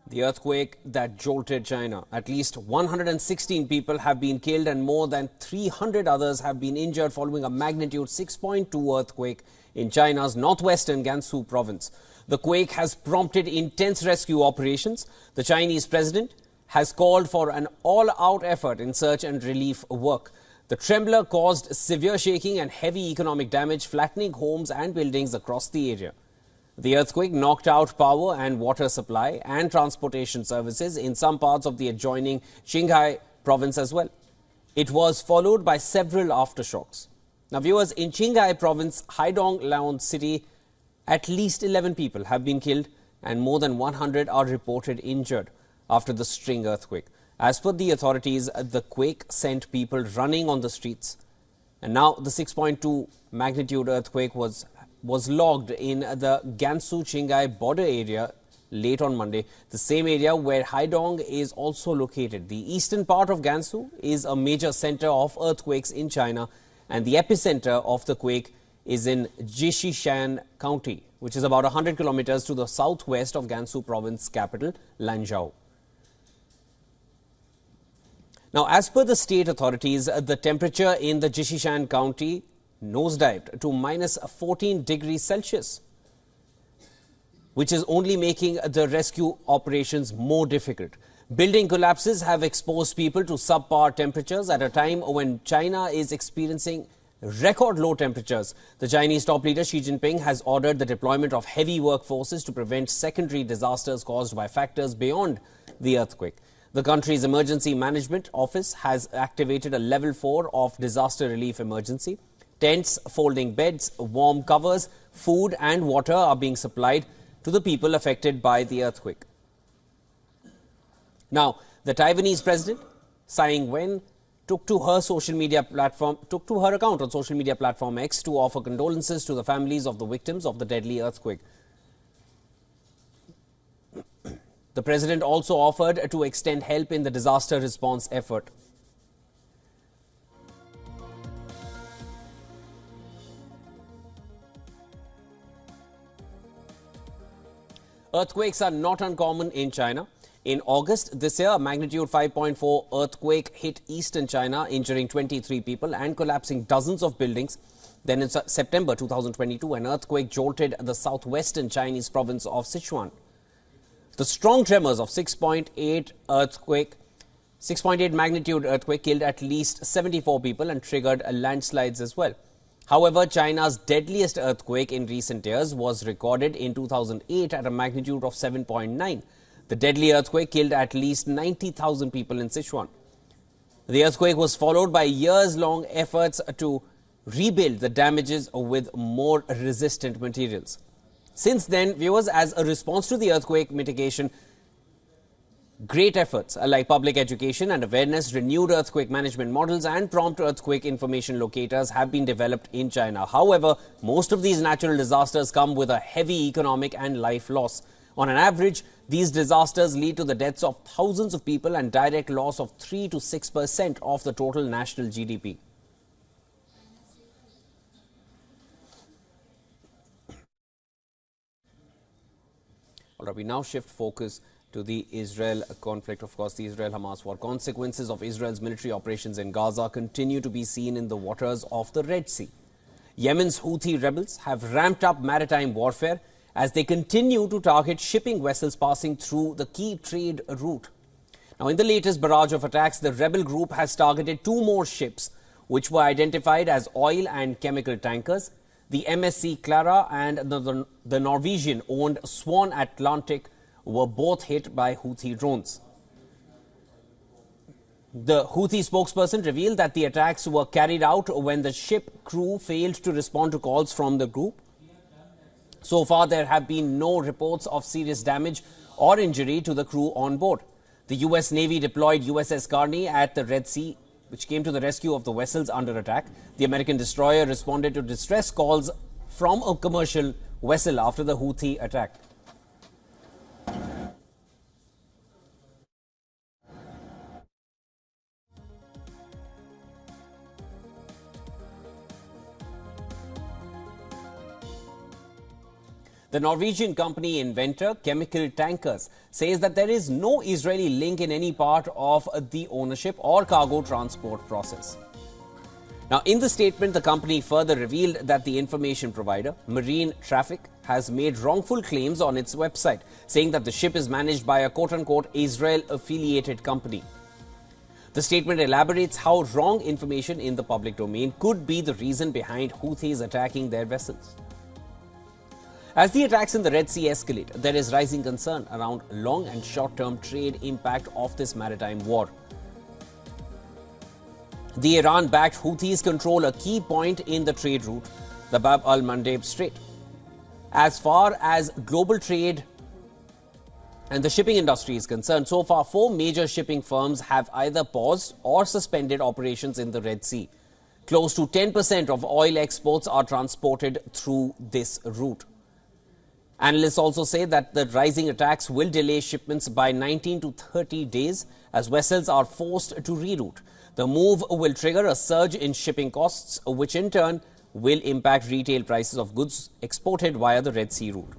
The earthquake that jolted China. At least 116 people have been killed and more than 300 others have been injured following a magnitude 6.2 earthquake in China's northwestern Gansu province. The quake has prompted intense rescue operations. The Chinese president has called for an all-out effort in search and relief work. The trembler caused severe shaking and heavy economic damage, flattening homes and buildings across the area. The earthquake knocked out power and water supply and transportation services in some parts of the adjoining Qinghai province as well. It was followed by several aftershocks. Now, viewers, in Qinghai province, Haidong city, at least 11 people have been killed and more than 100 are reported injured after the string earthquake. As per the authorities, the quake sent people running on the streets. And now the 6.2 magnitude earthquake was logged in the Gansu-Qinghai border area late on Monday, the same area where Haidong is also located. The eastern part of Gansu is a major center of earthquakes in China, and the epicenter of the quake is in Jishishan County, which is about 100 kilometers to the southwest of Gansu province capital, Lanzhou. Now, as per the state authorities, the temperature in the Jishishan County nosedived to minus 14 degrees Celsius, which is only making the rescue operations more difficult. Building collapses have exposed people to subpar temperatures at a time when China is experiencing record low temperatures. The Chinese top leader Xi Jinping has ordered the deployment of heavy workforces to prevent secondary disasters caused by factors beyond the earthquake. The country's emergency management office has activated a level 4 of disaster relief emergency. Tents, folding beds, warm covers, food and water are being supplied to the people affected by the earthquake. Now, the Taiwanese president, Tsai Ing-wen, took to her account on social media platform X to offer condolences to the families of the victims of the deadly earthquake. The president also offered to extend help in the disaster response effort. Earthquakes are not uncommon in China. In August this year, a magnitude 5.4 earthquake hit eastern China, injuring 23 people and collapsing dozens of buildings. Then in September 2022, an earthquake jolted the southwestern Chinese province of Sichuan. The strong tremors of 6.8 magnitude earthquake killed at least 74 people and triggered landslides as well. However, China's deadliest earthquake in recent years was recorded in 2008 at a magnitude of 7.9. The deadly earthquake killed at least 90,000 people in Sichuan. The earthquake was followed by years-long efforts to rebuild the damages with more resistant materials. Since then, viewers, as a response to the earthquake mitigation, great efforts like public education and awareness, renewed earthquake management models and prompt earthquake information locators have been developed in China. However, most of these natural disasters come with a heavy economic and life loss. On an average, these disasters lead to the deaths of thousands of people and direct loss of 3 to 6% of the total national GDP. All right, we now shift focus to the Israel conflict. Of course, the Israel-Hamas war. Consequences of Israel's military operations in Gaza continue to be seen in the waters of the Red Sea. Yemen's Houthi rebels have ramped up maritime warfare as they continue to target shipping vessels passing through the key trade route. Now, in the latest barrage of attacks, the rebel group has targeted 2 more ships, which were identified as oil and chemical tankers. The MSC Clara and the Norwegian-owned Swan Atlantic were both hit by Houthi drones. The Houthi spokesperson revealed that the attacks were carried out when the ship crew failed to respond to calls from the group. So far, there have been no reports of serious damage or injury to the crew on board. The U.S. Navy deployed USS Carney at the Red Sea, which came to the rescue of the vessels under attack. The American destroyer responded to distress calls from a commercial vessel after the Houthi attack. The Norwegian company inventor, Chemical Tankers, says that there is no Israeli link in any part of the ownership or cargo transport process. Now, in the statement, the company further revealed that the information provider, Marine Traffic, has made wrongful claims on its website, saying that the ship is managed by a quote-unquote Israel-affiliated company. The statement elaborates how wrong information in the public domain could be the reason behind Houthis attacking their vessels. As the attacks in the Red Sea escalate, there is rising concern around long and short-term trade impact of this maritime war. The Iran-backed Houthis control a key point in the trade route, the Bab al-Mandeb Strait. As far as global trade and the shipping industry is concerned, so far 4 major shipping firms have either paused or suspended operations in the Red Sea. Close to 10% of oil exports are transported through this route. Analysts also say that the rising attacks will delay shipments by 19 to 30 days as vessels are forced to reroute. The move will trigger a surge in shipping costs, which in turn will impact retail prices of goods exported via the Red Sea route.